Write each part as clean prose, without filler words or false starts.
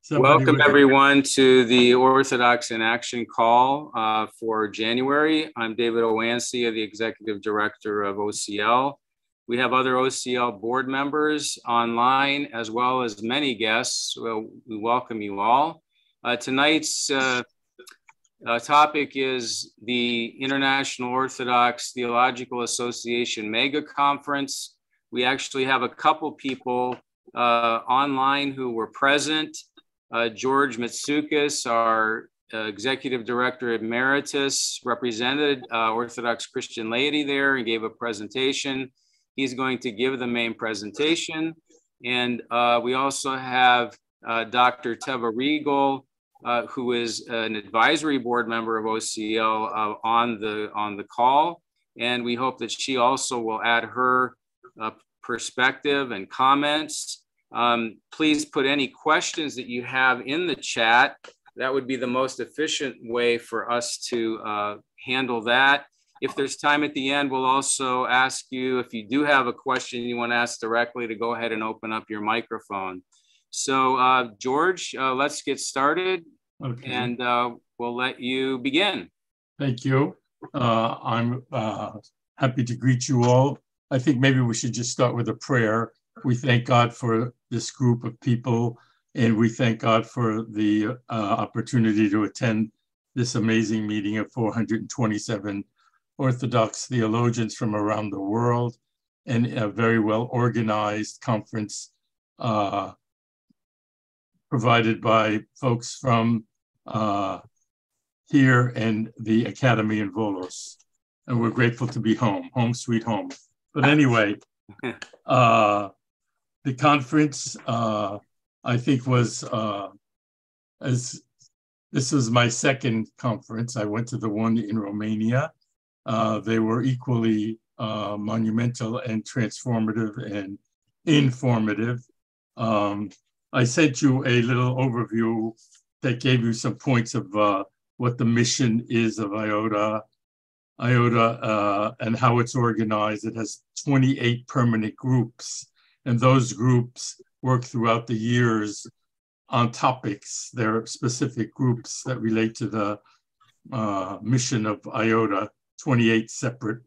Welcome everyone to the Orthodox in Action call for January. I'm David Owansey, the Executive Director of OCL. We have other OCL board members online as well as many guests. Well, we welcome you all. Tonight's topic is the International Orthodox Theological Association Mega Conference. We actually have a couple people online who were present. George Matsoukas, our Executive Director Emeritus, represented Orthodox Christian laity there and gave a presentation. He's going to give the main presentation. And we also have Dr. Teva Regule, who is an advisory board member of OCL on the call. And we hope that she also will add her perspective and comments. Please put any questions that you have in the chat. That would be the most efficient way for us to handle that. If there's time at the end, we'll also ask you, if you do have a question you want to ask directly, to go ahead and open up your microphone. So George, let's get started. Okay. And we'll let you begin. Thank you. I'm happy to greet you all. I think maybe we should just start with a prayer. We thank God for this group of people, and we thank God for the opportunity to attend this amazing meeting of 427 Orthodox theologians from around the world, and a very well organized conference provided by folks from here and the Academy in Volos. And we're grateful to be home sweet home. But anyway, the conference, I think, was, this was my second conference. I went to the one in Romania. They were equally monumental and transformative and informative. I sent you a little overview that gave you some points of what the mission is of IOTA and how it's organized. It has 28 permanent groups, and those groups work throughout the years on topics. There are specific groups that relate to the mission of IOTA, 28 separate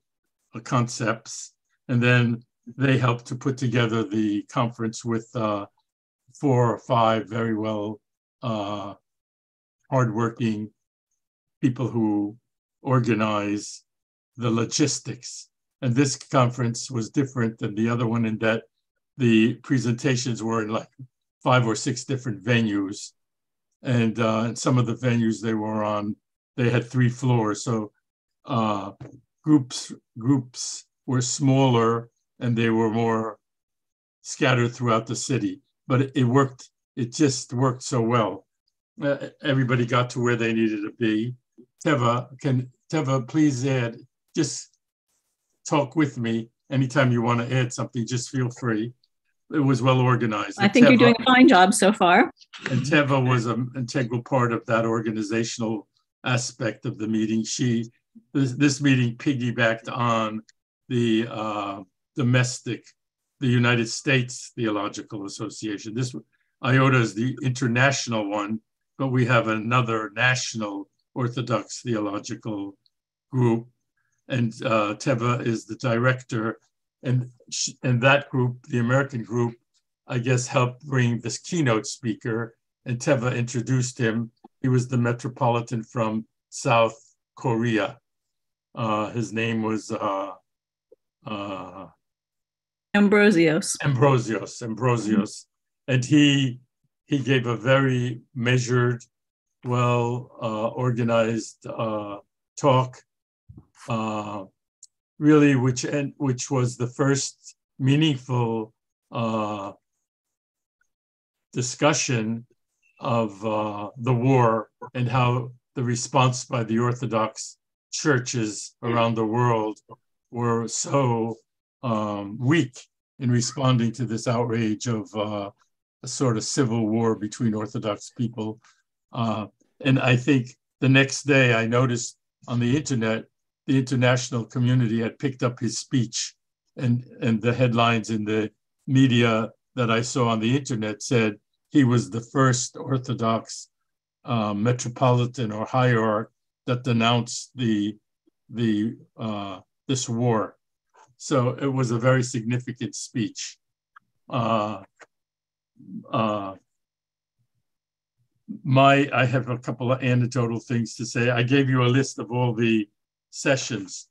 concepts. And then they help to put together the conference with 4 or 5 very well hardworking people who organize the logistics. And this conference was different than the other one in that the presentations were in like 5 or 6 different venues. And in some of the venues they were on, they had 3 floors. So groups were smaller and they were more scattered throughout the city. But it worked, it just worked so well. Everybody got to where they needed to be. Teva, please add, just talk with me. Anytime you want to add something, just feel free. It was well organized. I think you're doing a fine job so far. And Teva was an integral part of that organizational aspect of the meeting. This meeting piggybacked on the United States Theological Association. This IOTA is the international one, but we have another national Orthodox theological group, and Teva is the director. And that group, the American group, I guess helped bring this keynote speaker, and Teva introduced him. He was the metropolitan from South Korea. His name was Ambrosios. And he gave a very measured, well organized talk, really, which was the first meaningful discussion of the war and how the response by the Orthodox churches around the world were so weak in responding to this outrage of a sort of civil war between Orthodox people. And I think the next day I noticed on the internet, the international community had picked up his speech, and the headlines in the media that I saw on the internet said, he was the first Orthodox metropolitan or hierarch that denounced this war. So it was a very significant speech. I have a couple of anecdotal things to say. I gave you a list of all the sessions.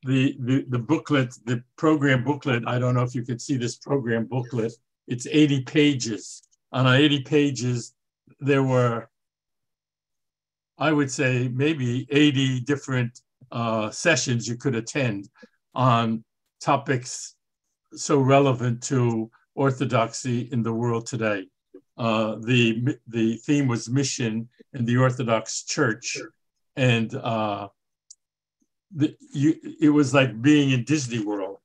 The booklet, the program booklet, I don't know if you can see this program booklet. It's 80 pages. On 80 pages, there were, I would say, maybe 80 different sessions you could attend on topics so relevant to Orthodoxy in the world today. The theme was mission in the Orthodox Church, and it was like being in Disney World.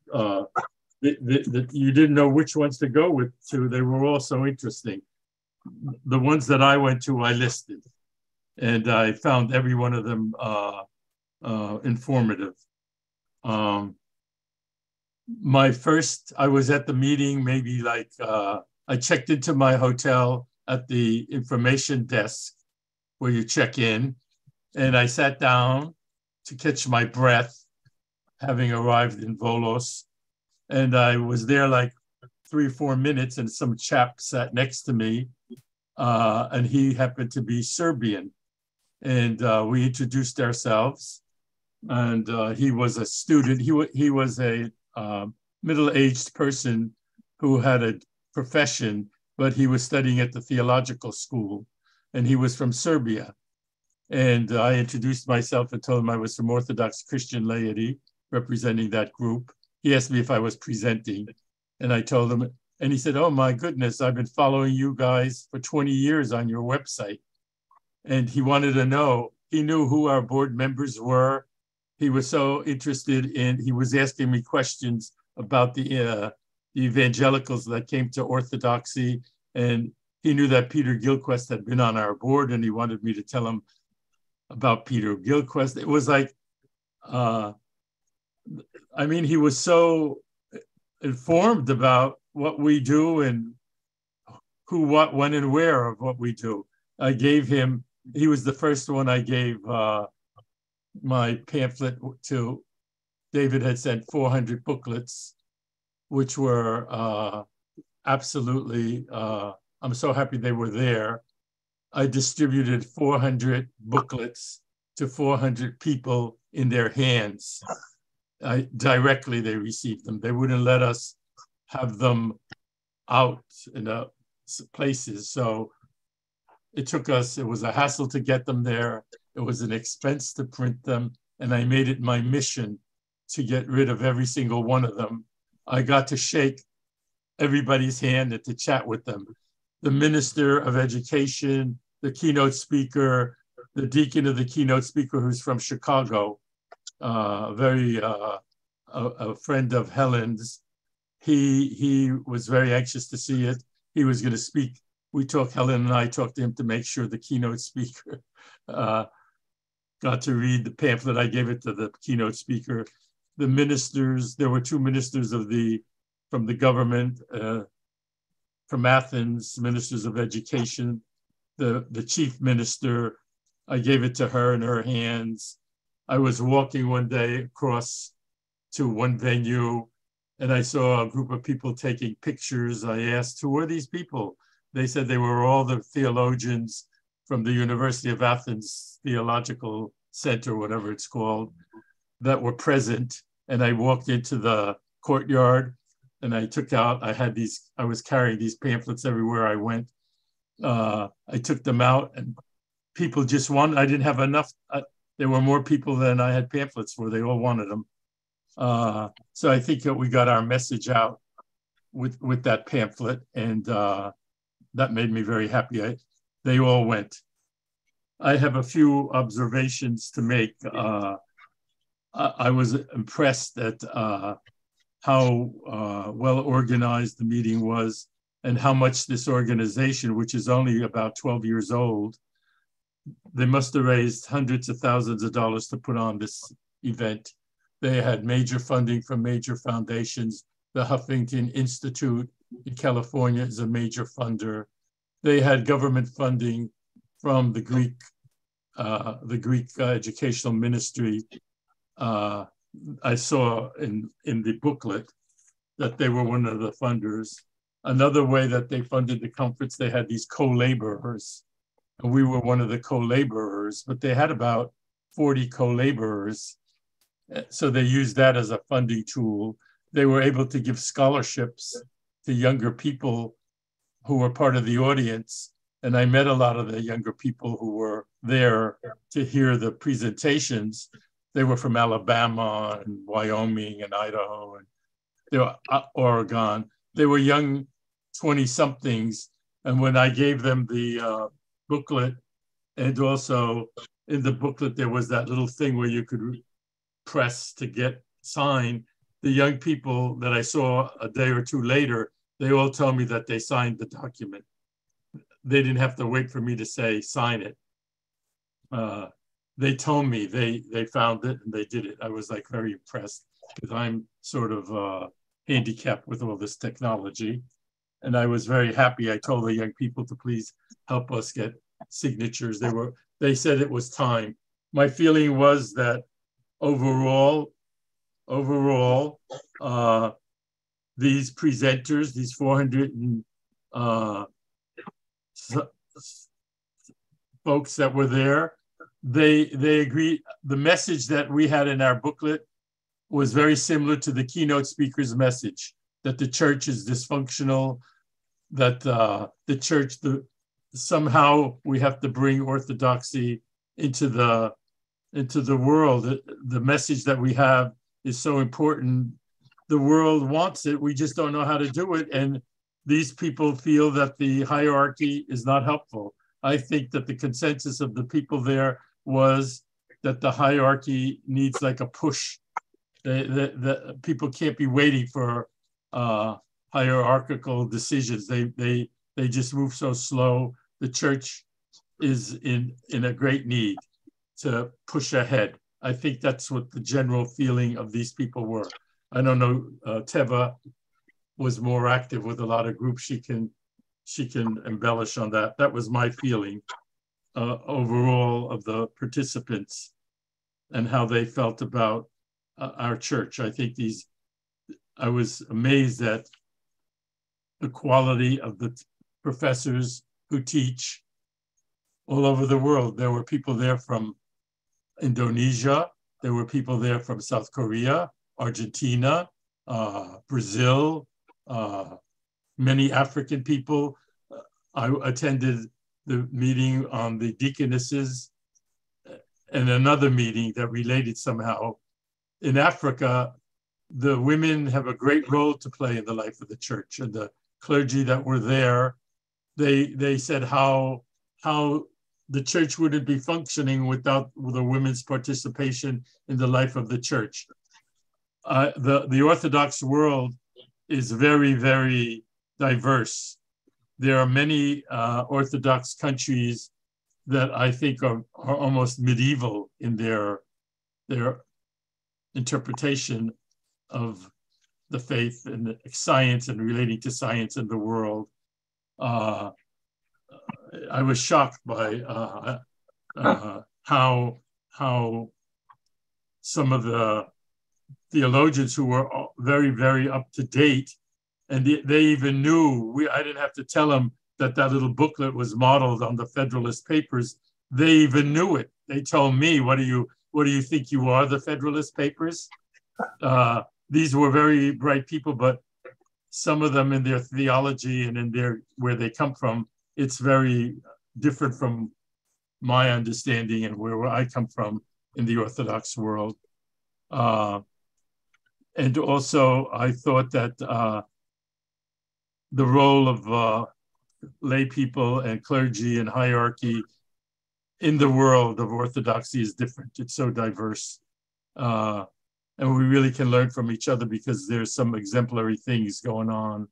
You didn't know which ones to go with. They were all so interesting. The ones that I went to, I listed, and I found every one of them informative. I was at the meeting, maybe like, I checked into my hotel at the information desk where you check in, and I sat down to catch my breath, having arrived in Volos. And I was there like 3 or 4 minutes, and some chap sat next to me, and he happened to be Serbian. And we introduced ourselves, and he was a student. He was a middle-aged person who had a profession, but he was studying at the Theological school, and he was from Serbia. And I introduced myself and told him I was from Orthodox Christian laity, representing that group. He asked me if I was presenting, and I told him, and he said, "Oh my goodness, I've been following you guys for 20 years on your website." And he wanted to know, he knew who our board members were. He was so interested he was asking me questions about the evangelicals that came to Orthodoxy. And he knew that Peter Gilquist had been on our board, and he wanted me to tell him about Peter Gilquist. It was like, he was so informed about what we do and who, what, when, and where of what we do. I gave him, he was the first one I gave my pamphlet to. David had sent 400 booklets, which were absolutely, I'm so happy they were there. I distributed 400 booklets to 400 people in their hands. Directly they received them. They wouldn't let us have them out in places. So it was a hassle to get them there. It was an expense to print them. And I made it my mission to get rid of every single one of them. I got to shake everybody's hand and to chat with them. The Minister of Education, the keynote speaker, the deacon of the keynote speaker who's from Chicago, a friend of Helen's. He was very anxious to see it. He was going to speak. Helen and I talked to him to make sure the keynote speaker got to read the pamphlet. I gave it to the keynote speaker. The ministers, there were 2 ministers from the government, from Athens, ministers of education. The chief minister, I gave it to her in her hands. I was walking one day across to one venue, and I saw a group of people taking pictures. I asked, "Who are these people?" They said they were all the theologians from the University of Athens Theological Center, whatever it's called, that were present. And I walked into the courtyard, and I was carrying these pamphlets everywhere I went. I took them out, and people just wanted, I didn't have enough. There were more people than I had pamphlets for. They all wanted them. So I think that we got our message out with that pamphlet, and that made me very happy. They all went. I have a few observations to make. I was impressed at how well organized the meeting was, and how much this organization, which is only about 12 years old, they must have raised hundreds of thousands of dollars to put on this event. They had major funding from major foundations. The Huffington Institute in California is a major funder. they had government funding from the Greek educational ministry. I saw in the booklet that they were one of the funders. Another way that they funded the conference, they had these co-laborers. And we were one of the co-laborers, but they had about 40 co-laborers. So they used that as a funding tool. They were able to give scholarships to younger people who were part of the audience. And I met a lot of the younger people who were there to hear the presentations. They were from Alabama and Wyoming and Idaho and they were, Oregon. They were young 20-somethings. And when I gave them the booklet, and also in the booklet, there was that little thing where you could press to get signed. The young people that I saw a day or two later, they all told me that they signed the document. They didn't have to wait for me to say, sign it. They told me they found it and they did it. I was like very impressed because I'm sort of handicapped with all this technology. And I was very happy. I told the young people to please help us get signatures. They said it was time. My feeling was that overall, these presenters, these 400 folks that were there, they agreed. The message that we had in our booklet was very similar to the keynote speaker's message, that the church is dysfunctional, that the church, somehow we have to bring orthodoxy into the world. The message that we have is so important. The world wants it, we just don't know how to do it. And these people feel that the hierarchy is not helpful. I think that the consensus of the people there was that the hierarchy needs like a push. The people can't be waiting for hierarchical decisions. They just move so slow. The church is in a great need to push ahead. I think that's what the general feeling of these people were. I don't know, Teva was more active with a lot of groups. She can embellish on that. That was my feeling overall of the participants and how they felt about our church. I think I was amazed at the quality of the professors who teach all over the world. There were people there from Indonesia. There were people there from South Korea, Argentina, Brazil, many African people. I attended the meeting on the deaconesses and another meeting that related somehow. In Africa, the women have a great role to play in the life of the church, and the clergy that were there, they said how the church wouldn't be functioning without the women's participation in the life of the church. The Orthodox world is very, very diverse. There are many Orthodox countries that I think are almost medieval in their interpretation of the faith and science and relating to science in the world. I was shocked by how some of the theologians who were very, very up to date, and they even knew, I didn't have to tell them that little booklet was modeled on the Federalist Papers. They even knew it. They told me, what do you think you are, the Federalist Papers? These were very bright people, but some of them in their theology and in where they come from, it's very different from my understanding and where I come from in the Orthodox world. And also, I thought that the role of lay people and clergy and hierarchy in the world of Orthodoxy is different. It's so diverse. And we really can learn from each other because there's some exemplary things going on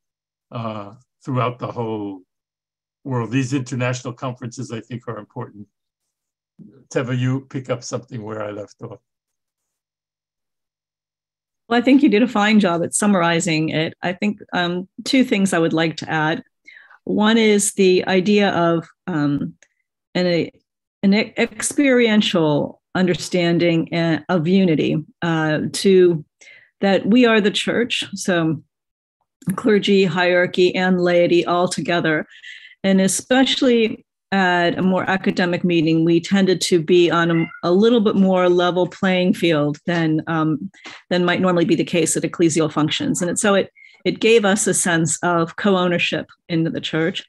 throughout the whole world. These international conferences, I think, are important. Teva, you pick up something where I left off. Well, I think you did a fine job at summarizing it. I think two things I would like to add. One is the idea of an experiential understanding of unity, that we are the church, so clergy, hierarchy, and laity all together. And especially at a more academic meeting, we tended to be on a little bit more level playing field than might normally be the case at ecclesial functions. And so it gave us a sense of co-ownership in the church.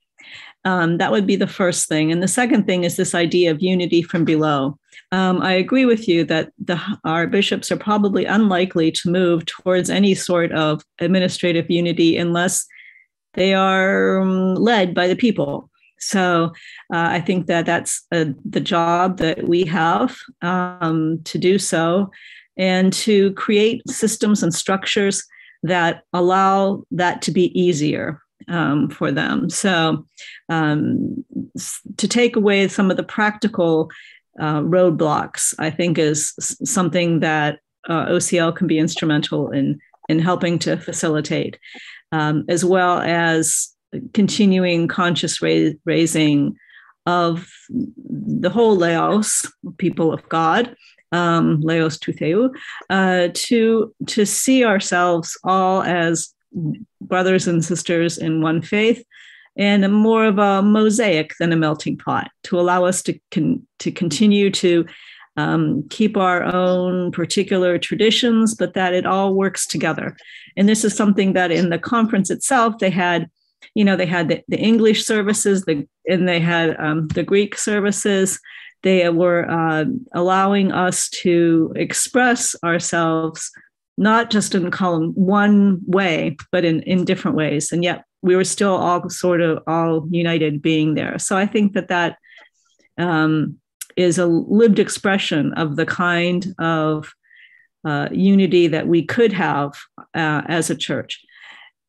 That would be the first thing. And the second thing is this idea of unity from below. I agree with you that our bishops are probably unlikely to move towards any sort of administrative unity unless they are led by the people. So I think that that's the job that we have to do so, and to create systems and structures that allow that to be easier for them. So to take away some of the practical roadblocks, I think is something that OCL can be instrumental in helping to facilitate, as well as continuing conscious raising of the whole Laos, people of God, Laos tu Theou, to see ourselves all as brothers and sisters in one faith, and more of a mosaic than a melting pot, to allow us to continue to keep our own particular traditions, but that it all works together. And this is something that in the conference itself, they had the English services, and they had the Greek services. They were allowing us to express ourselves, not just in column one way, but in different ways. And yet we were still all united being there. So I think that is a lived expression of the kind of unity that we could have as a church.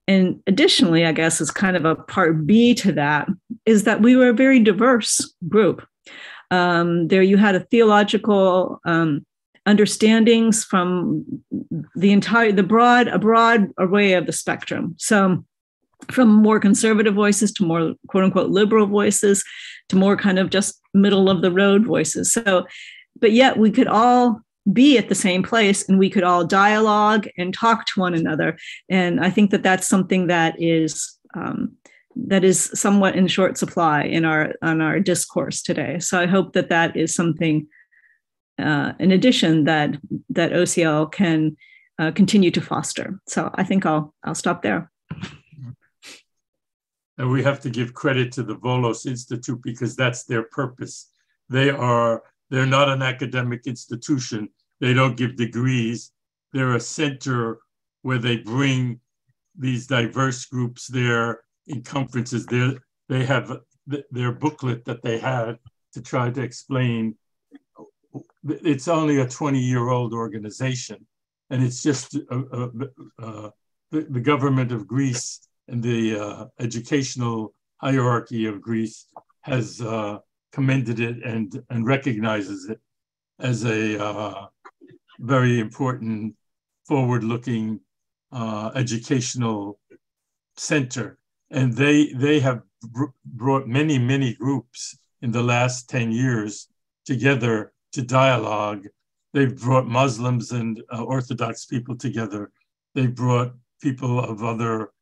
And additionally, I guess is kind of a part B to that, is that we were a very diverse group. There you had a theological understandings from a broad array of the spectrum. So from more conservative voices to more quote unquote liberal voices to more kind of just middle of the road voices. So, but yet we could all be at the same place, and we could all dialogue and talk to one another. And I think that that's something that is somewhat in short supply on our discourse today. So I hope that is something, in addition, that OCL can continue to foster. So I think I'll stop there. And we have to give credit to the Volos Institute, because that's their purpose. They're not an academic institution. They don't give degrees. They're a center where they bring these diverse groups there in conferences. They have their booklet that they had to try to explain. It's only a 20-year-old organization, and it's just the government of Greece and the educational hierarchy of Greece has commended it and recognizes it as a very important, forward-looking educational center. And they have brought many, many groups in the last 10 years together to dialogue. They've brought Muslims and Orthodox people together. They've brought people of other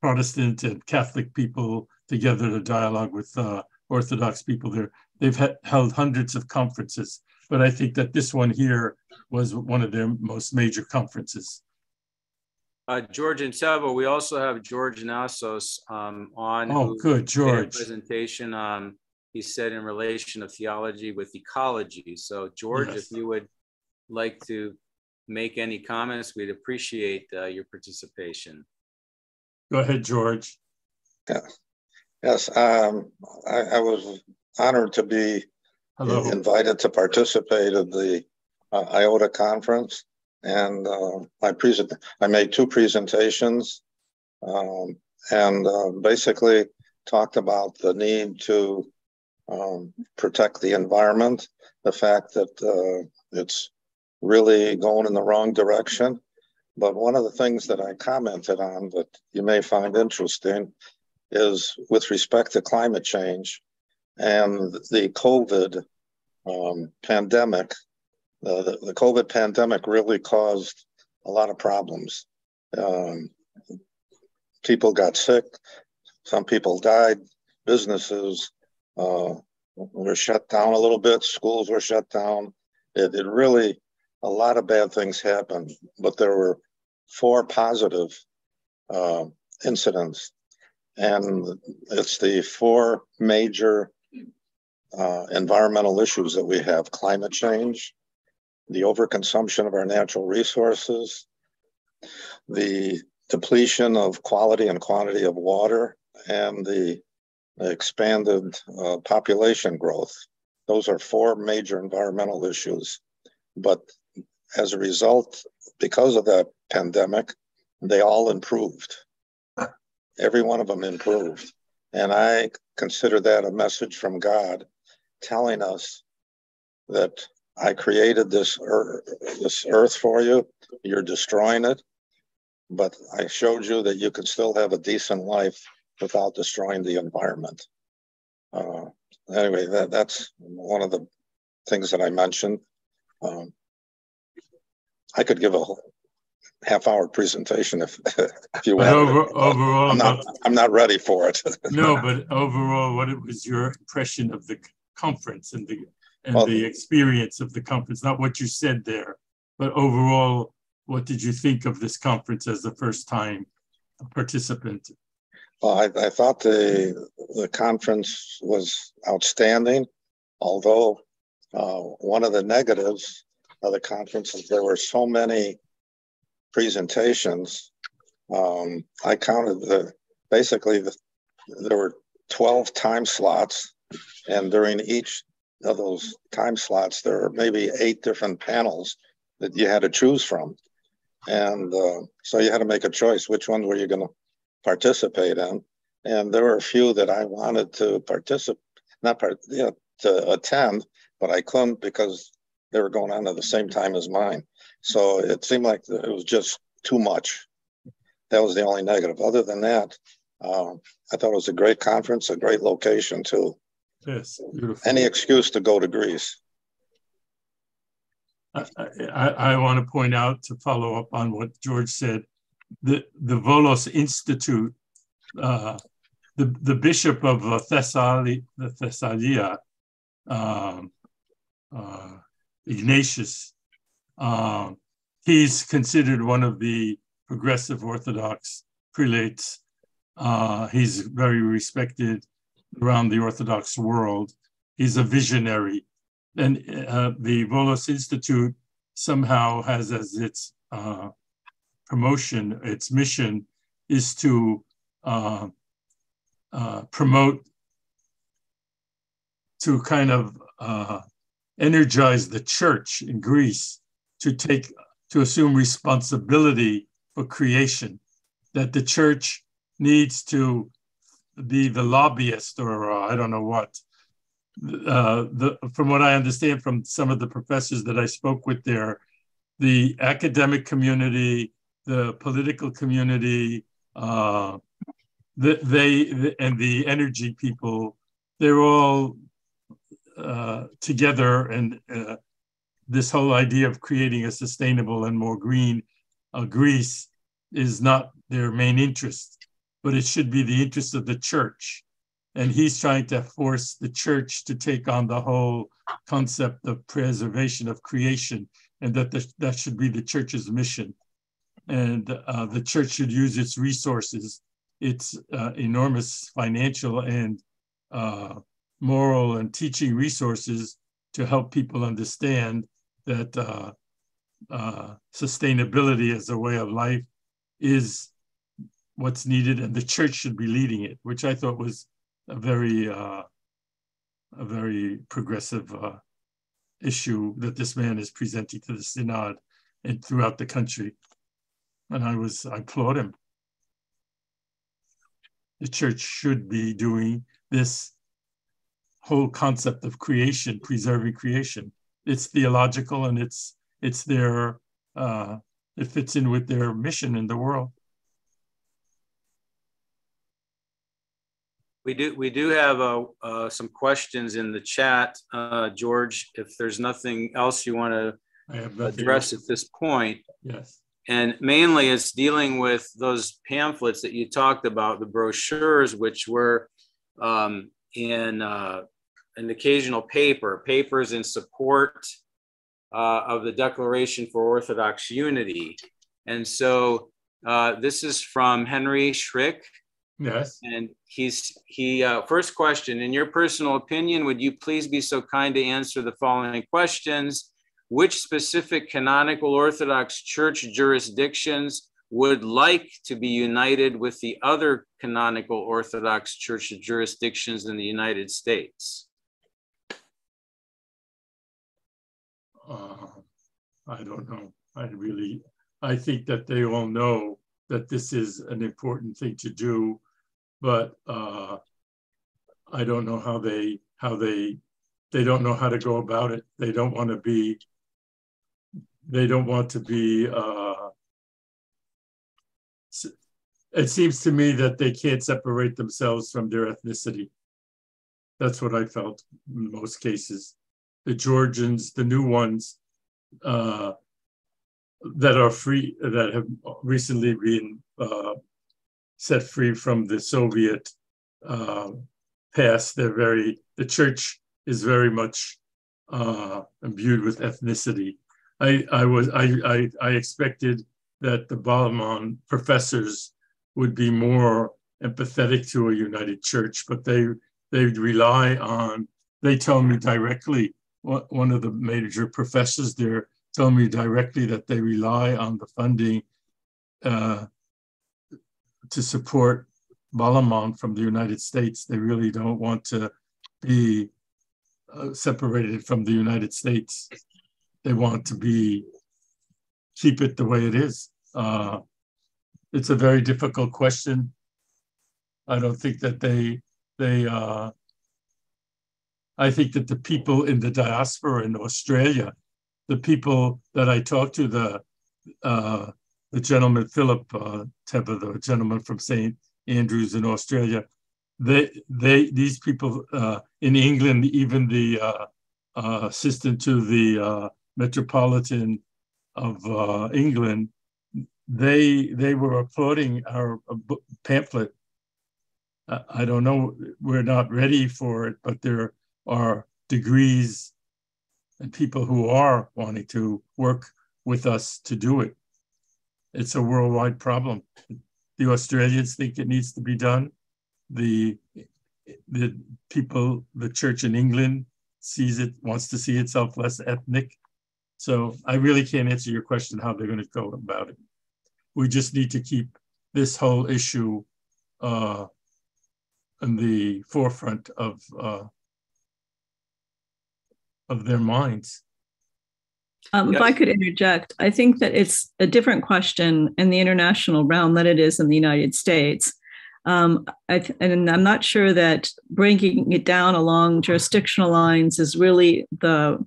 Protestant and Catholic people together to dialogue with Orthodox people there. They've held hundreds of conferences, but I think that this one here was one of their most major conferences. George and Teva, we also have George Nassos on. Oh, good, George. Presentation, he said, in relation of theology with ecology. So George, yes. If you would like to make any comments, we'd appreciate your participation. Go ahead, George. Yeah. Yes, I was honored to be invited to participate in the IOTA conference, and I made two presentations, and basically talked about the need to protect the environment, the fact that it's really going in the wrong direction, But one of the things that I commented on that you may find interesting is with respect to climate change and the COVID pandemic. The COVID pandemic really caused a lot of problems. People got sick, some people died, businesses were shut down a little bit, schools were shut down. It really, a lot of bad things happened, but there were 4 positive incidents. And it's the 4 major environmental issues that we have: climate change, the overconsumption of our natural resources, the depletion of quality and quantity of water, and the expanded population growth. Those are 4 major environmental issues. But as a result, because of that pandemic, they all improved. Every one of them improved. And I consider that a message from God telling us that I created this earth for you. You're destroying it, but I showed you that you can still have a decent life without destroying the environment. Anyway, that's one of the things that I mentioned. I could give a half-hour presentation if you want. Overall, I'm not ready for it. No, but overall, what was your impression of the conference and the experience of the conference? Not what you said there, but overall, what did you think of this conference as the first-time participant? Well, I thought the conference was outstanding, although one of the negatives of the conference is there were so many presentations. I counted there were 12 time slots, and during each of those time slots, there were maybe 8 different panels that you had to choose from. And so you had to make a choice. Which one were you going to participate in? And there were a few that I wanted to to attend, but I couldn't because they were going on at the same time as mine. So it seemed like it was just too much. That was the only negative. Other than that, I thought it was a great conference, a great location too. Yes, beautiful. Any excuse to go to Greece. I want to point out, to follow up on what George said, the Volos Institute, the bishop of Thessalia, Ignatius, he's considered one of the progressive Orthodox prelates. He's very respected around the Orthodox world. He's a visionary. And the Volos Institute somehow has as its promotion, its mission is to promote, to kind of energize the church in Greece to assume responsibility for creation, that the church needs to be the lobbyist, or I don't know what. From what I understand from some of the professors that I spoke with there, the academic community, the political community, and the energy people, they're all together, and this whole idea of creating a sustainable and more green Greece is not their main interest, but it should be the interest of the church. And he's trying to force the church to take on the whole concept of preservation of creation, and that should be the church's mission. And the church should use its resources, its enormous financial and moral and teaching resources, to help people understand that sustainability as a way of life is what's needed, and the church should be leading it, which I thought was a very progressive issue that this man is presenting to the synod and throughout the country. And I applaud him. The church should be doing this whole concept of creation, preserving creation. It's theological, and it's their it fits in with their mission in the world. We do have some questions in the chat, George. If there's nothing else you want to address at this point. Yes. And mainly it's dealing with those pamphlets that you talked about, the brochures, which were in an occasional papers in support of the Declaration for Orthodox Unity. And so this is from Henry Schrick. Yes. And first question, in your personal opinion, would you please be so kind to answer the following questions? Which specific canonical Orthodox Church jurisdictions would like to be united with the other canonical Orthodox Church jurisdictions in the United States? I don't know. I think that they all know that this is an important thing to do, but I don't know how they don't know how to go about it. They don't want to be it seems to me that they can't separate themselves from their ethnicity. That's what I felt in most cases. The Georgians, the new ones that are free, that have recently been set free from the Soviet past, the church is very much imbued with ethnicity. I expected that the Balamon professors would be more empathetic to a united church, but they rely on, they tell me directly, one of the major professors there told me directly that they rely on the funding to support Balamon from the United States. They really don't want to be separated from the United States. They want to keep it the way it is. It's a very difficult question. I don't think that I think that the people in the diaspora in Australia, the people that I talked to, the gentleman, Philip Teva, the gentleman from St. Andrews in Australia, these people in England, even the assistant to the Metropolitan of England, they were applauding our pamphlet. I don't know, we're not ready for it, but there are degrees and people who are wanting to work with us to do it. It's a worldwide problem. The Australians think it needs to be done. The people, the church in England wants to see itself less ethnic. So I really can't answer your question how they're going to go about it. We just need to keep this whole issue in the forefront of their minds. If I could interject, I think that it's a different question in the international realm than it is in the United States. And I'm not sure that breaking it down along jurisdictional lines is really the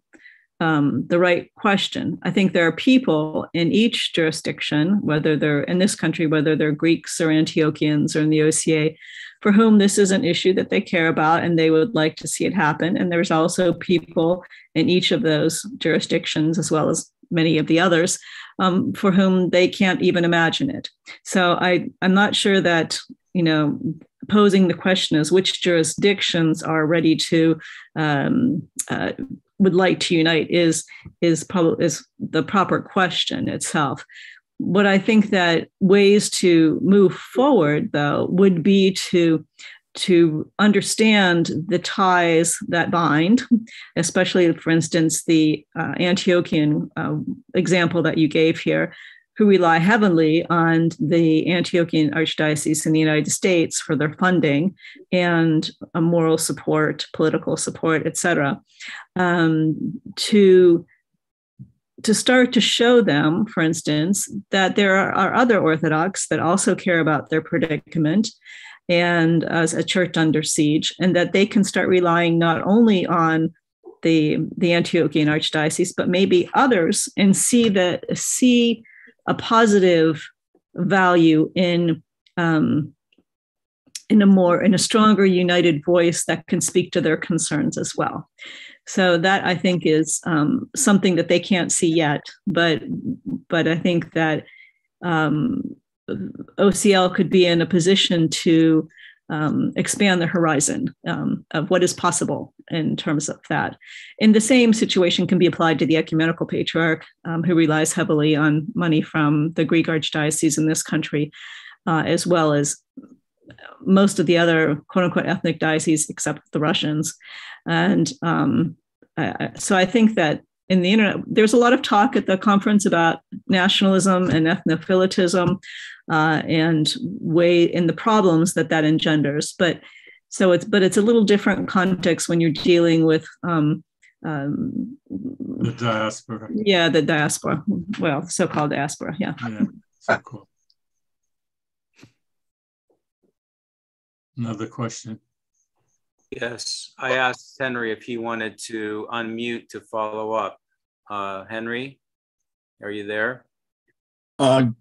right question. I think there are people in each jurisdiction, whether they're in this country, whether they're Greeks or Antiochians or in the OCA, for whom this is an issue that they care about and they would like to see it happen. And there's also people in each of those jurisdictions, as well as many of the others, for whom they can't even imagine it. So I'm not sure that, posing the question is which jurisdictions are ready to would like to unite is the proper question itself. What I think that ways to move forward, though, would be to understand the ties that bind, especially, for instance, the Antiochian example that you gave here, who rely heavily on the Antiochian Archdiocese in the United States for their funding and moral support, political support, et cetera, to start to show them, for instance, that there are other Orthodox that also care about their predicament and as a church under siege, and that they can start relying not only on the Antiochian Archdiocese, but maybe others, and see a positive value in a stronger, united voice that can speak to their concerns as well. So that, I think, is something that they can't see yet, but I think that OCL could be in a position to expand the horizon of what is possible in terms of that. And the same situation can be applied to the ecumenical patriarch, who relies heavily on money from the Greek archdiocese in this country, as well as most of the other quote unquote ethnic dioceses, except the Russians. And so I think that in the internet, there's a lot of talk at the conference about nationalism and ethnophilitism and in the problems that engenders. But it's a little different context when you're dealing with the diaspora. Yeah, the diaspora. Well, so-called diaspora. Yeah. Yeah. So cool. Another question. Yes, I asked Henry if he wanted to unmute to follow up. Henry, are you there? Good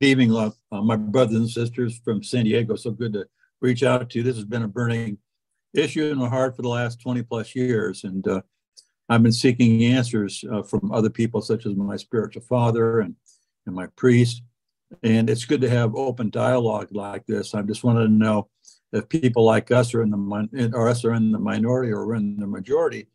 evening, my brothers and sisters from San Diego. So good to reach out to you. This has been a burning issue in my heart for the last 20 plus years. And I've been seeking answers from other people, such as my spiritual father and my priest. And it's good to have open dialogue like this. I just wanted to know if people like us are in the minority or we're in the majority.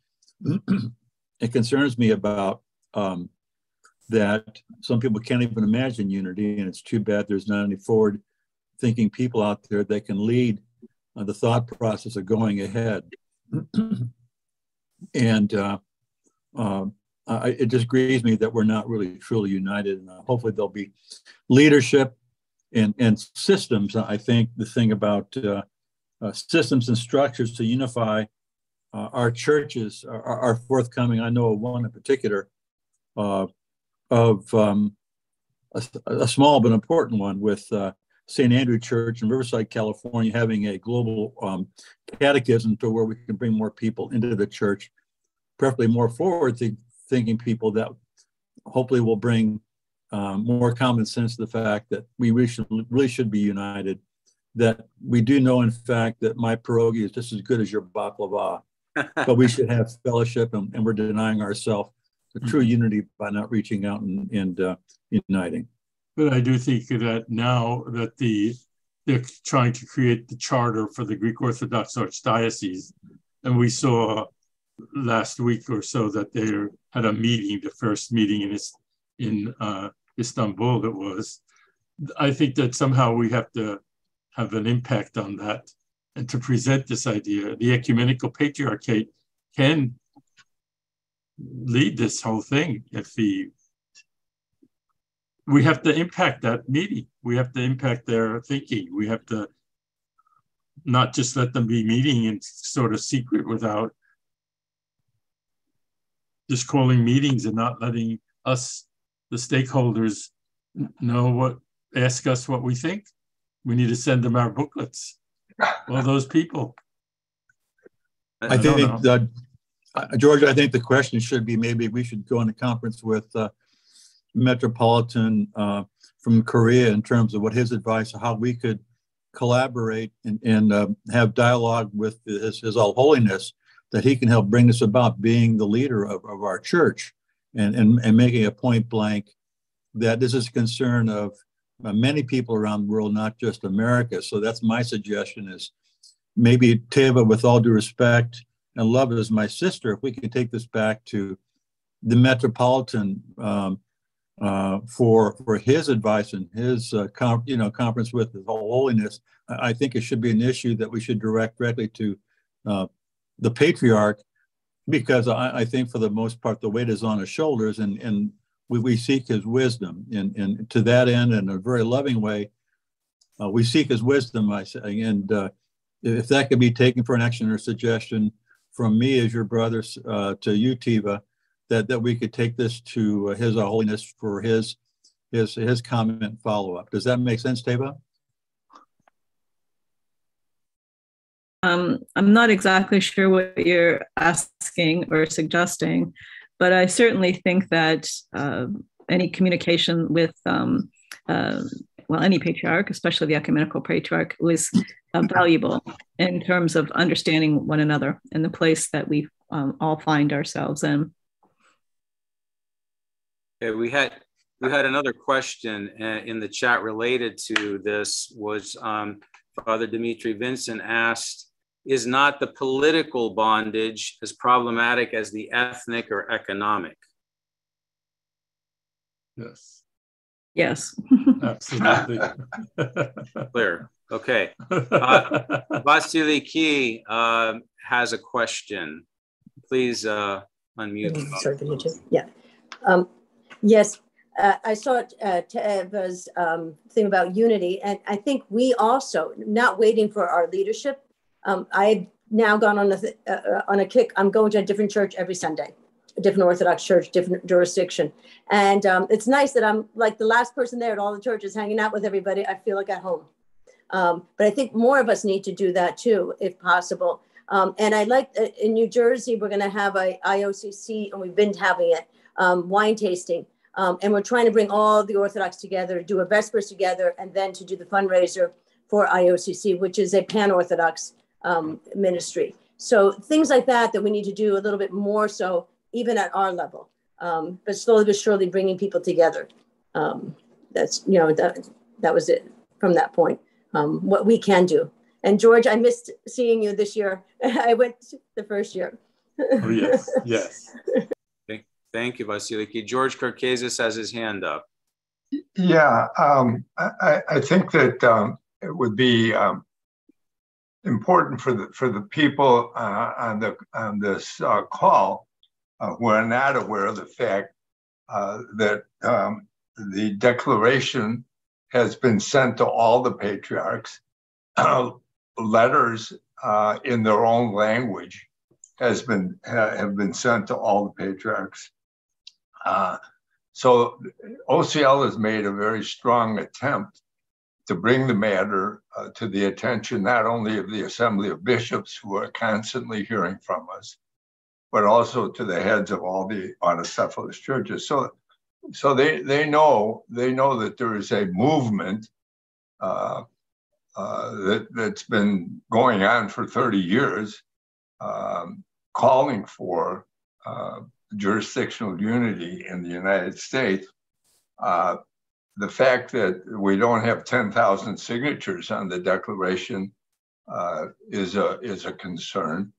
It concerns me about that some people can't even imagine unity, and it's too bad there's not any forward-thinking people out there that can lead the thought process of going ahead. And it just grieves me that we're not really truly united. And hopefully there'll be leadership and systems. I think the thing about systems and structures to unify our churches are forthcoming. I know of one in particular of a small but important one with St. Andrew Church in Riverside, California, having a global catechism to where we can bring more people into the church, preferably more forward-thinking people that hopefully will bring more common sense to the fact that we really should be united, that we do know, in fact, that my pierogi is just as good as your baklava, but we should have fellowship, and we're denying ourselves the true unity by not reaching out and uniting. But I do think that now that they're trying to create the charter for the Greek Orthodox Archdiocese, and we saw last week or so that they had a meeting, the first meeting in Istanbul it was. I think that somehow we have to have an impact on that and to present this idea. The ecumenical patriarchate can lead this whole thing. We have to impact that meeting. We have to impact their thinking. We have to not just let them be meeting in sort of secret without just calling meetings and not letting us, the stakeholders, ask us what we think. We need to send them our booklets. All those people. I think that, George, I think the question should be, maybe we should go on a conference with Metropolitan from Korea in terms of what his advice, how we could collaborate and have dialogue with his All Holiness, that he can help bring this about, being the leader of our church and making a point blank that this is a concern of many people around the world, not just America. So that's my suggestion, is maybe Teva, with all due respect and love as my sister, if we could take this back to the Metropolitan for his advice and his conference with His Whole Holiness. I think it should be an issue that we should direct directly to the Patriarch, because I think for the most part the weight is on his shoulders, and we seek his wisdom, and to that end, in a very loving way, we seek his wisdom, I say. And if that could be taken for an action or suggestion from me as your brother to you, Teva, that we could take this to His Holiness for his comment follow-up. Does that make sense, Teva? I'm not exactly sure what you're asking or suggesting, but I certainly think that any communication with any patriarch, especially the ecumenical patriarch, was valuable in terms of understanding one another and the place that we all find ourselves in. Okay, we had another question in the chat related to this. Was Father Dimitri Vincent asked, is not the political bondage as problematic as the ethnic or economic? Yes. Yes. Absolutely. Clear. Okay. Vasiliki has a question. Please unmute. Sorry for YouTube. Yeah. Yes. I saw Teva's thing about unity, and I think we also, not waiting for our leadership, I've now gone on a kick. I'm going to a different church every Sunday, a different Orthodox church, different jurisdiction. And it's nice that I'm like the last person there at all the churches, hanging out with everybody. I feel like at home. But I think more of us need to do that too, if possible. And I like, in New Jersey, we're going to have a IOCC, and we've been having it, wine tasting. And we're trying to bring all the Orthodox together, do a Vespers together, and then to do the fundraiser for IOCC, which is a pan-Orthodox ministry. So things like that we need to do a little bit more so, even at our level, but slowly but surely bringing people together. That's, that was it from that point, what we can do. And George, I missed seeing you this year. I went the first year. Oh, yes, yes. Thank you, Vasiliki. George Kirkazis has his hand up. Yeah, I think that it would be important for the people on this call who are not aware of the fact that the declaration has been sent to all the patriarchs. Letters in their own language have been sent to all the patriarchs. So OCL has made a very strong attempt to bring the matter to the attention not only of the Assembly of Bishops, who are constantly hearing from us, but also to the heads of all the autocephalous churches. So they know that there is a movement that's been going on for 30 years, calling for jurisdictional unity in the United States. The fact that we don't have 10,000 signatures on the declaration is a concern.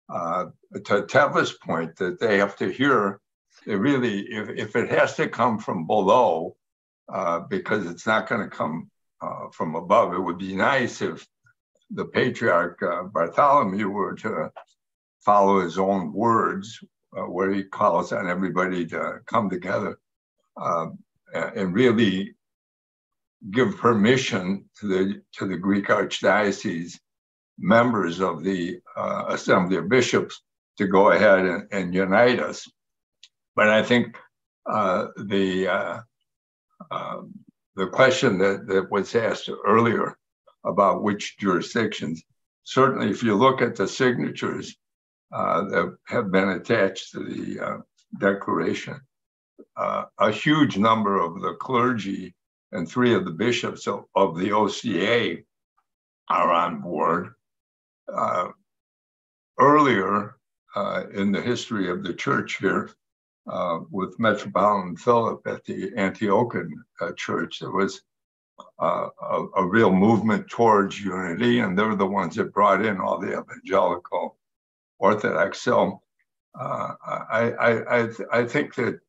To Teva's point, that they have to hear, they really, if it has to come from below, because it's not going to come from above, it would be nice if the Patriarch Bartholomew were to follow his own words, where he calls on everybody to come together and really give permission to the Greek Archdiocese members of the Assembly of Bishops to go ahead and unite us. But I think the question that was asked earlier about which jurisdictions, certainly if you look at the signatures that have been attached to the declaration, a huge number of the clergy and 3 of the bishops of the OCA are on board. Earlier in the history of the church here, with Metropolitan Philip at the Antiochian church, there was a real movement towards unity, and they were the ones that brought in all the evangelical Orthodox. So I think that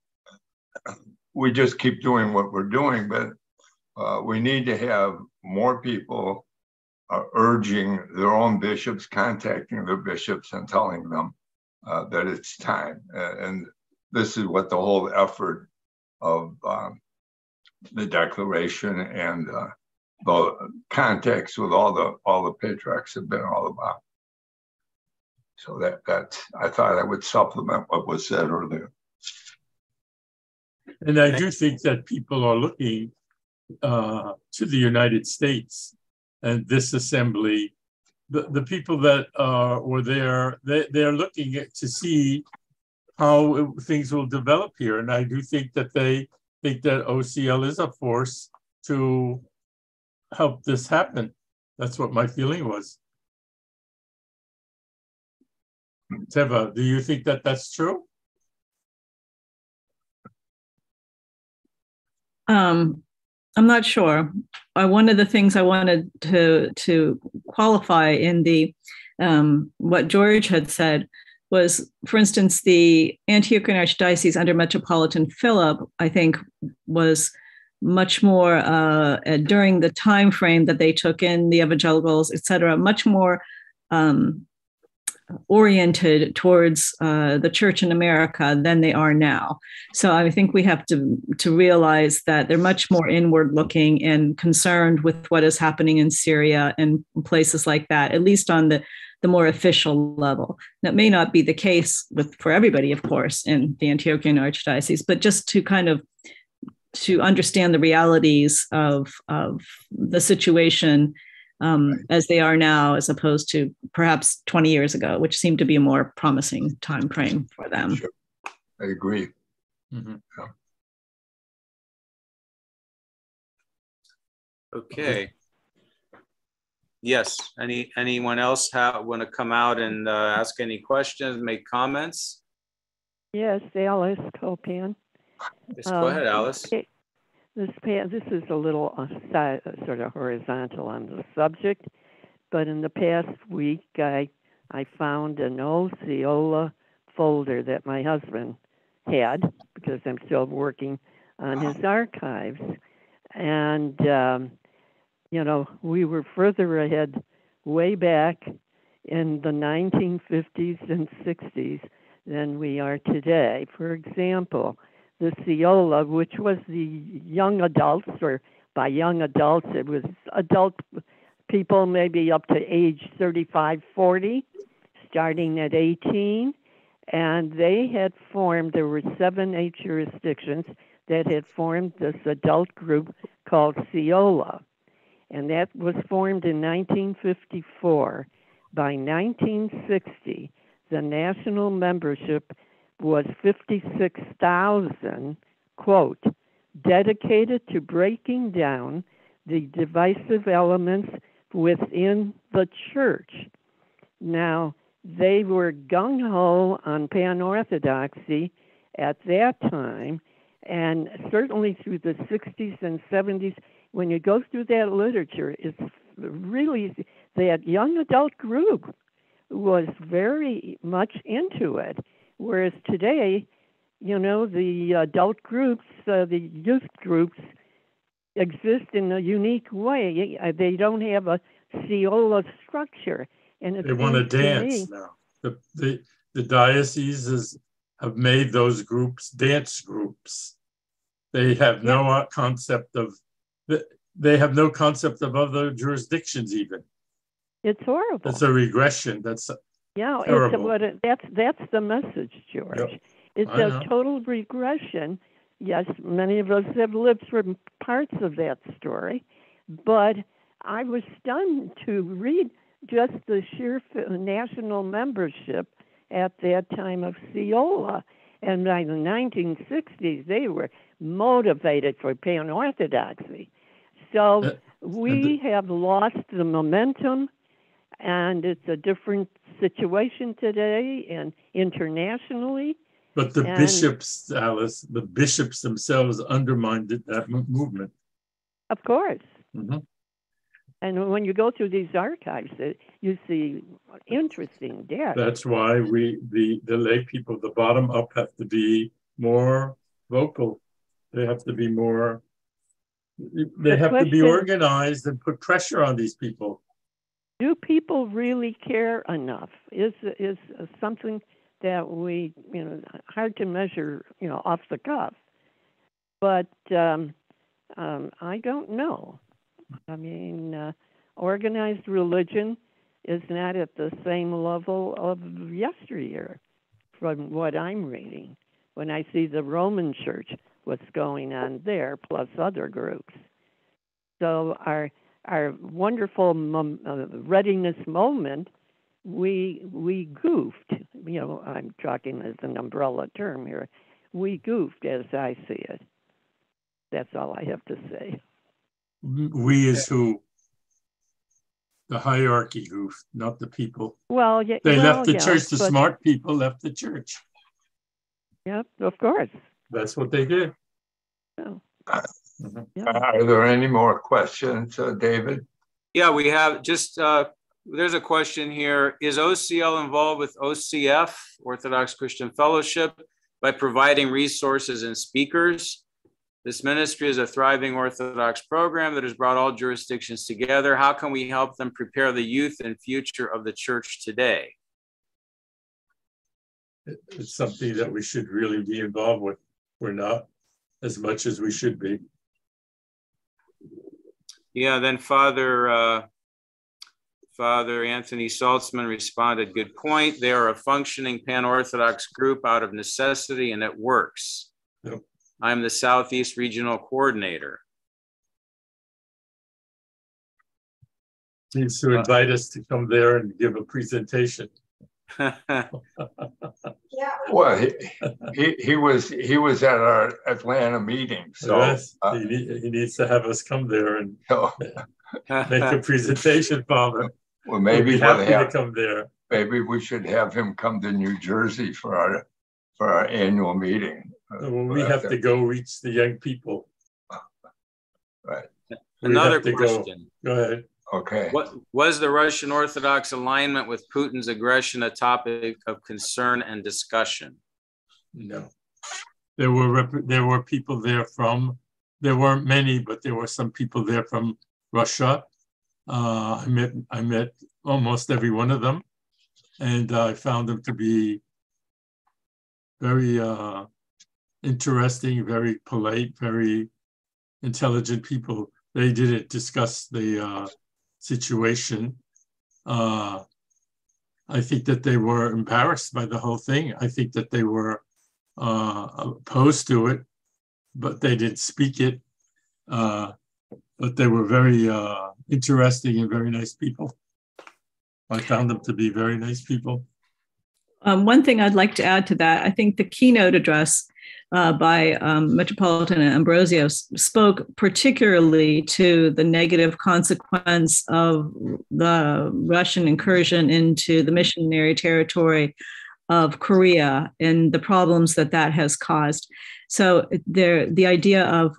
we just keep doing what we're doing, but we need to have more people urging their own bishops, contacting their bishops and telling them that it's time. And this is what the whole effort of the declaration and the contacts with all the patriarchs have been all about. So that I thought I would supplement what was said earlier. And I do think that people are looking to the United States and this assembly. The people that were there, they're looking to see how things will develop here. And I do think that they think that OCL is a force to help this happen. That's what my feeling was. Teva, do you think that that's true? I'm not sure. One of the things I wanted to qualify in the what George had said was, for instance, the Antiochian Archdiocese under Metropolitan Philip, I think, was much more during the time frame that they took in the evangelicals, et cetera, much more oriented towards the church in America than they are now. So I think we have to realize that they're much more inward looking and concerned with what is happening in Syria and places like that, at least on the more official level. That may not be the case for everybody, of course, in the Antiochian Archdiocese, but just to kind of to understand the realities of the situation as they are now, as opposed to perhaps 20 years ago, which seemed to be a more promising time frame for them. Sure. I agree. Mm-hmm. Yeah. Okay. Yes. Anyone else want to come out and ask any questions, make comments? Yes, Alice Copan. Yes, go ahead, Alice. This is a little sort of horizontal on the subject, but in the past week, I found an Osceola folder that my husband had, because I'm still working on his archives. And, you know, we were further ahead way back in the 1950s and 60s than we are today. For example, the Ceola, which was the young adults, or by young adults, it was adult people maybe up to age 35, 40, starting at 18. And they had formed, there were 7, 8 jurisdictions that had formed this adult group called Ceola. And that was formed in 1954. By 1960, the national membership was 56,000, quote, dedicated to breaking down the divisive elements within the church. Now, they were gung-ho on pan-orthodoxy at that time, and certainly through the 60s and 70s. When you go through that literature, it's really that young adult group was very much into it. Whereas today, you know, the adult groups, the youth groups exist in a unique way. They don't have a Ceola structure. And they want to dance now. The dioceses have made those groups dance groups. They have no concept of other jurisdictions even. It's horrible. That's a regression. That's terrible. That's the message, George. Yep. It's a total regression. Yes, many of us have lived through parts of that story, but I was stunned to read just the sheer national membership at that time of Ceola. And by the 1960s, they were motivated for pan-orthodoxy. So we have lost the momentum, and it's a different situation today and internationally. But the bishops, Alice, the bishops themselves undermined that movement. Of course. Mm-hmm. And when you go through these archives, you see interesting data. That's why the lay people, the bottom up, have to be more vocal. They have to be more. They have to be organized and put pressure on these people. Do people really care enough? Is something that we, hard to measure, off the cuff. But I don't know. I mean, organized religion is not at the same level of yesteryear, from what I'm reading. When I see the Roman Church, what's going on there, plus other groups. So our wonderful readiness moment, we goofed. I'm talking as an umbrella term here. We goofed, as I see it. That's all I have to say. We is who? The hierarchy, who, not the people. Well, yeah. They left the yes, church. The smart people left the church. Yep, of course. That's what they did. Oh. Mm-hmm. Are there any more questions, David? Yeah, we have just, there's a question here. Is OCL involved with OCF, Orthodox Christian Fellowship, by providing resources and speakers? This ministry is a thriving Orthodox program that has brought all jurisdictions together. How can we help them prepare the youth and future of the church today? It's something that we should really be involved with. We're not as much as we should be. Yeah, then Father Anthony Saltzman responded, good point. They are a functioning pan-Orthodox group out of necessity, and it works. Yep. I'm the Southeast Regional Coordinator. Needs to invite us to come there and give a presentation. Well, he was at our Atlanta meeting, so yes, he needs to have us come there and make a presentation, Father. Well, maybe we'll be happy to come there. Maybe we should have him come to New Jersey for our annual meeting. Well, we have to go reach the young people. Right. Another question. Go ahead. Okay. What was the Russian Orthodox alignment with Putin's aggression a topic of concern and discussion? No. There were people there there weren't many, but there were some people there from Russia. I met almost every one of them, and I found them to be very interesting, very polite, very intelligent people. They didn't discuss the situation. I think that they were embarrassed by the whole thing. I think that they were opposed to it, but they didn't speak it. But they were very interesting and very nice people. I found them to be very nice people. One thing I'd like to add to that, I think the keynote address by Metropolitan Ambrosio spoke particularly to the negative consequence of the Russian incursion into the missionary territory of Korea and the problems that has caused. So the idea of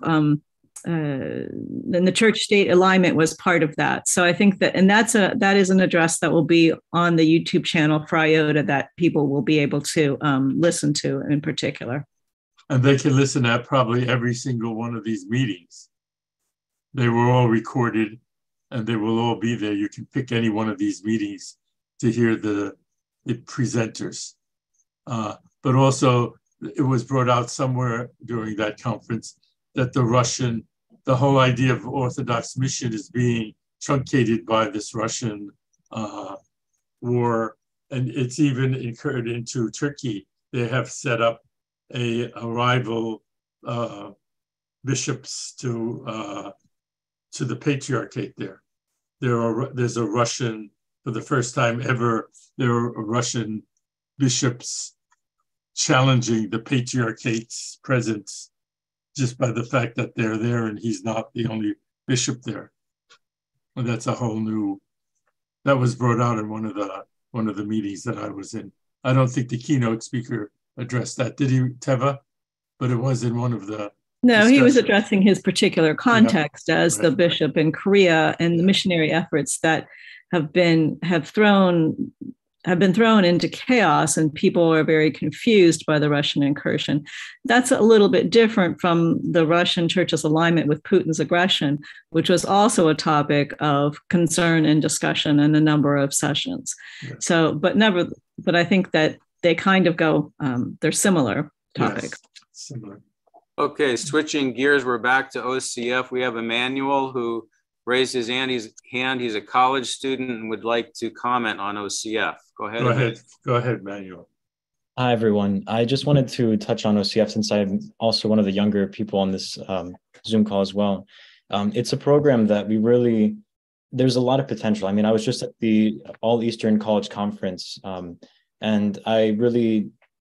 and the church-state alignment was part of that. So I think that, and that is an address that will be on the YouTube channel for IOTA that people will be able to listen to in particular. And they can listen at probably every single one of these meetings. They were all recorded and they will all be there. You can pick any one of these meetings to hear the presenters. But also it was brought out somewhere during that conference that the whole idea of Orthodox mission is being truncated by this Russian war. And it's even incurred into Turkey. They have set up a rival bishops to the patriarchate there. There's a Russian, for the first time ever, there are Russian bishops challenging the patriarchate's presence just by the fact that they're there and he's not the only bishop there. And that's a whole new, that was brought out in one of the meetings that I was in. I don't think the keynote speaker addressed that, did he, Teva? But it was in one of the No, he was addressing his particular context as right. The bishop in Korea and the missionary efforts that have been thrown into chaos, and people are very confused by the Russian incursion. That's a little bit different from the Russian church's alignment with Putin's aggression, which was also a topic of concern and discussion in a number of sessions. Yeah. So, but I think that they kind of go, they're similar topics. Yes, similar. Okay, switching gears, we're back to OCF. We have Emmanuel who raised his hand. He's a college student and would like to comment on OCF. Go ahead. Go ahead, Manuel. Hi, everyone. I just wanted to touch on OCF since I'm also one of the younger people on this Zoom call as well. It's a program that there's a lot of potential. I mean, I was just at the All Eastern College Conference, and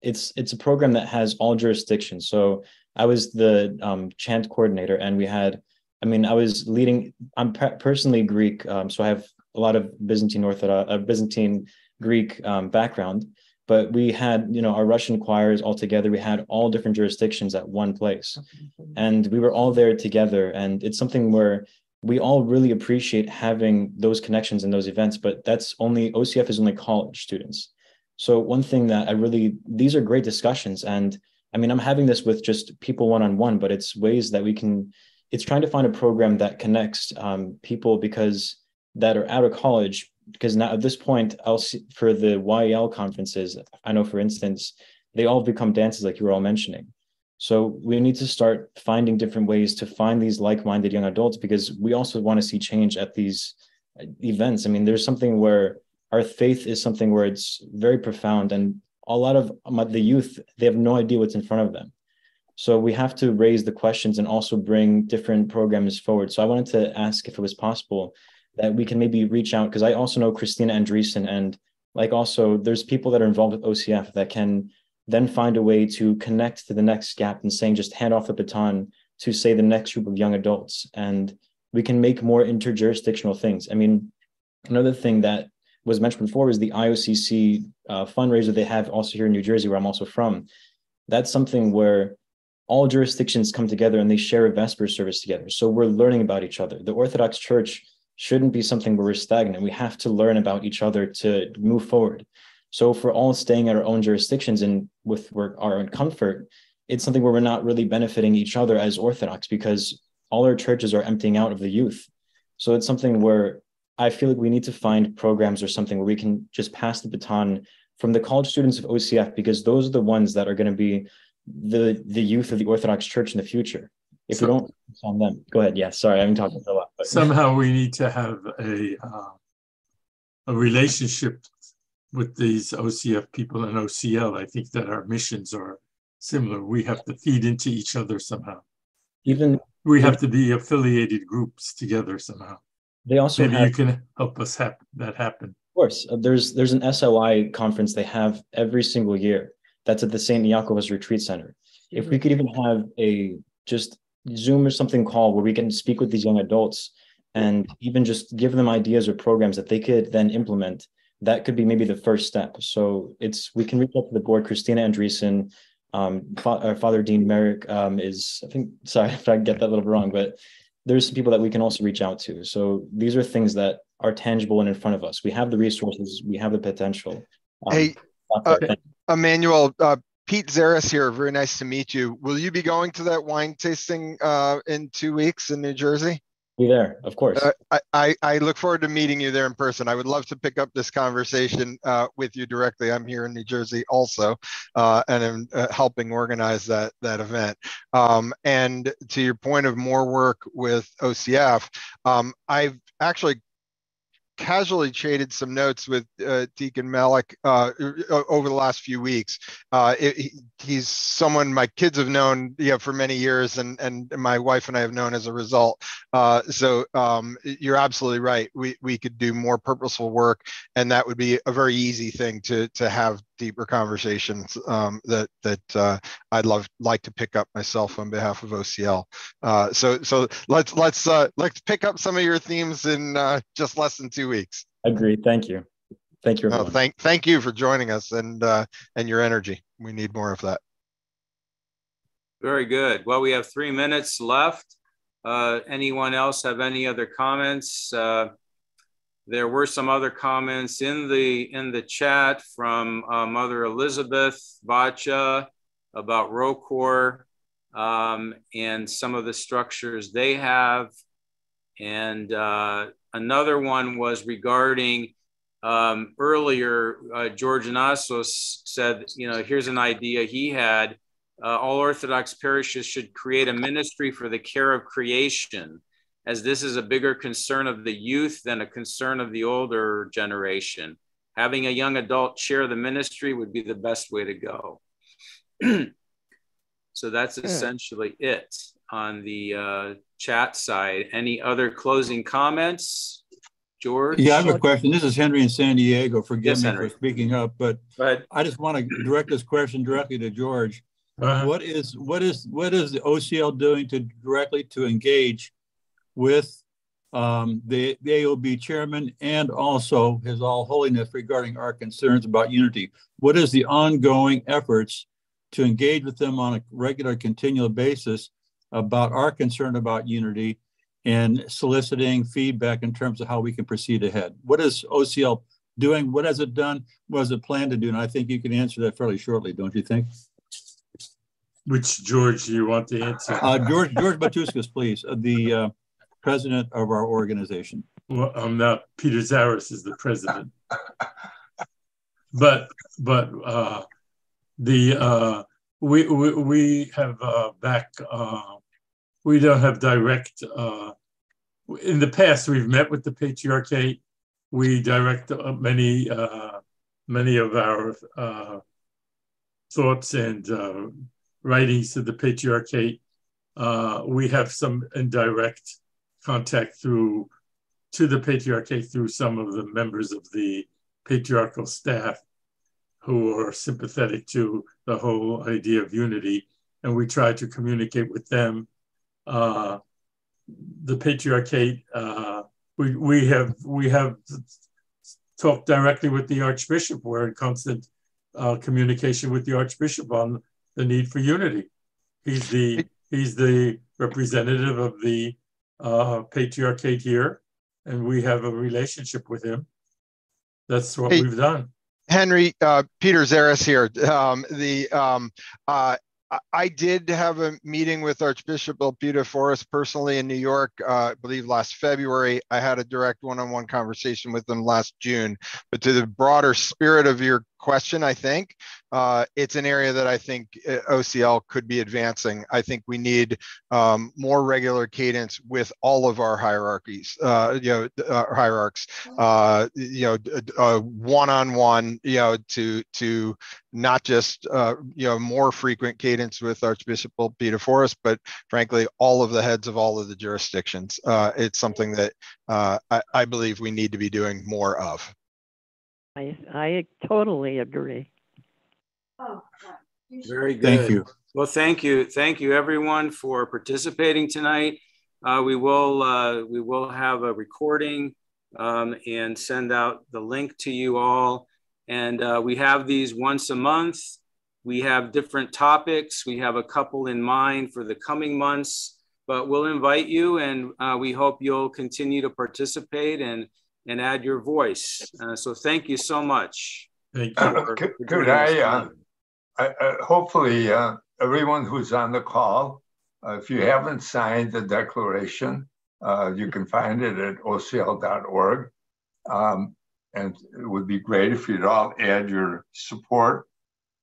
it's a program that has all jurisdictions. So I was the chant coordinator, and we had, I mean, I was leading, I'm personally Greek, so I have a lot of Byzantine Greek background, but we had, you know, our Russian choirs all together. We had all different jurisdictions at one place, and we were all there together. And it's something where we all really appreciate having those connections and those events, but that's only, OCF is only college students. So one thing that these are great discussions. And I mean, I'm having this with just people one-on-one, but it's ways that we can, it's trying to find a program that connects people that are out of college, because now at this point, I'll see for the YEL conferences, I know, for instance, they all become dances like you were all mentioning. So we need to start finding different ways to find these like-minded young adults, because we also want to see change at these events. I mean, there's something where our faith is something where it's very profound, and a lot of the youth, they have no idea what's in front of them. So we have to raise the questions and also bring different programs forward. So I wanted to ask if it was possible that we can maybe reach out, because I also know Christina Andreessen, and like also there's people that are involved with OCF that can then find a way to connect to the next gap and saying, just hand off the baton to, say, the next group of young adults. And we can make more interjurisdictional things. I mean, another thing that was mentioned before is the IOCC fundraiser they have also here in New Jersey, where I'm also from. That's something where all jurisdictions come together and they share a Vesper service together. So we're learning about each other. The Orthodox Church shouldn't be something where we're stagnant. We have to learn about each other to move forward. So if we're all staying at our own jurisdictions and with our own comfort, it's something where we're not really benefiting each other as Orthodox, because all our churches are emptying out of the youth. So it's something where I feel like we need to find programs or something where we can just pass the baton from the college students of OCF, because those are the ones that are going to be the youth of the Orthodox Church in the future. If we don't focus on them, go ahead. Yeah, sorry, I'm talking a lot. But somehow we need to have a relationship with these OCF people and OCL. I think that our missions are similar. We have to feed into each other somehow. Even we have to be affiliated groups together somehow. They also maybe you can help us have that happen. Of course, there's an SLI conference they have every single year. That's at the St. Yakov's Retreat Center. If we could even have a just Zoom or something call where we can speak with these young adults and even just give them ideas or programs that they could then implement, that could be maybe the first step. So we can reach out to the board. Christina Andreessen, Father Dean Merrick is, I think, sorry if I get that a little wrong, but there's some people that we can also reach out to. So these are things that are tangible and in front of us. We have the resources, we have the potential. Hey, Emmanuel, Pete Zaris here. Very nice to meet you. Will you be going to that wine tasting in 2 weeks in New Jersey? Be there, of course. I look forward to meeting you there in person. I would love to pick up this conversation with you directly. I'm here in New Jersey also, and I'm helping organize that event. And to your point of more work with OCF, I've actually casually traded some notes with Deacon Malik over the last few weeks. He's someone my kids have known for many years, and my wife and I have known as a result. So you're absolutely right. We could do more purposeful work, and that would be a very easy thing to have deeper conversations that I'd like to pick up myself on behalf of OCL. So let's pick up some of your themes in just less than 2 weeks. Agreed. Thank you. Thank you. Thank you for joining us and your energy. We need more of that. Very good. Well, we have 3 minutes left. Anyone else have any other comments? There were some other comments in the chat from Mother Elizabeth Vacha about ROCOR and some of the structures they have. And another one was regarding earlier, George Nassos said, here's an idea he had. All Orthodox parishes should create a ministry for the care of creation, as this is a bigger concern of the youth than a concern of the older generation. Having a young adult chair the ministry would be the best way to go. So that's essentially it on the chat side. Any other closing comments, George? Yeah, I have a question. This is Henry in San Diego. Forgive me Henry, for speaking up, but I just want to direct this question directly to George. What is the OCL doing directly to engage with the AOB chairman and also His All Holiness regarding our concerns about unity? What is the ongoing efforts to engage with them on a regular, continual basis about our concern about unity and soliciting feedback in terms of how we can proceed ahead? What is OCL doing? What has it done? What does it plan to do? And I think you can answer that fairly shortly, don't you think? Which George do you want to answer? George Matsoukas, please, the president of our organization. Well, I'm not. Peter Zaris is the president. But we have we don't have direct. In the past, we've met with the Patriarchate. We direct many of our thoughts and writings to the Patriarchate. We have some indirect contact to the Patriarchate through some of the members of the patriarchal staff who are sympathetic to the whole idea of unity, and we try to communicate with them. The Patriarchate, we have talked directly with the Archbishop. We're in constant communication with the Archbishop on the need for unity. He's the representative of the Patriarchate here, and we have a relationship with him. That's what we've done. Henry, Peter Zaris here. I did have a meeting with Archbishop Elpida personally in New York, I believe last February. I had a direct one-on-one conversation with them last June. But to the broader spirit of your question, I think it's an area that I think OCL could be advancing. I think we need more regular cadence with all of our hierarchies, hierarchs, one-on-one, to not just more frequent cadence with Archbishop Elpida, but frankly, all of the heads of all of the jurisdictions. It's something that I believe we need to be doing more of. I totally agree. Very good. Thank you. Well, thank you everyone for participating tonight. We will have a recording and send out the link to you all. And we have these once a month. We have different topics. We have a couple in mind for the coming months, but we'll invite you, and we hope you'll continue to participate and add your voice. So thank you so much. Thank you. Could I hopefully everyone who's on the call, if you haven't signed the declaration, you can find it at ocl.org. And it would be great if you'd all add your support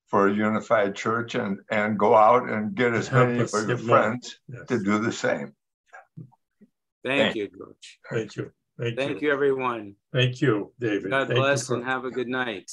for a unified church and go out and get as many of your friends to do the same. Thank you, George. Thank you. Thank you, everyone. Thank you, David. God bless and have a good night.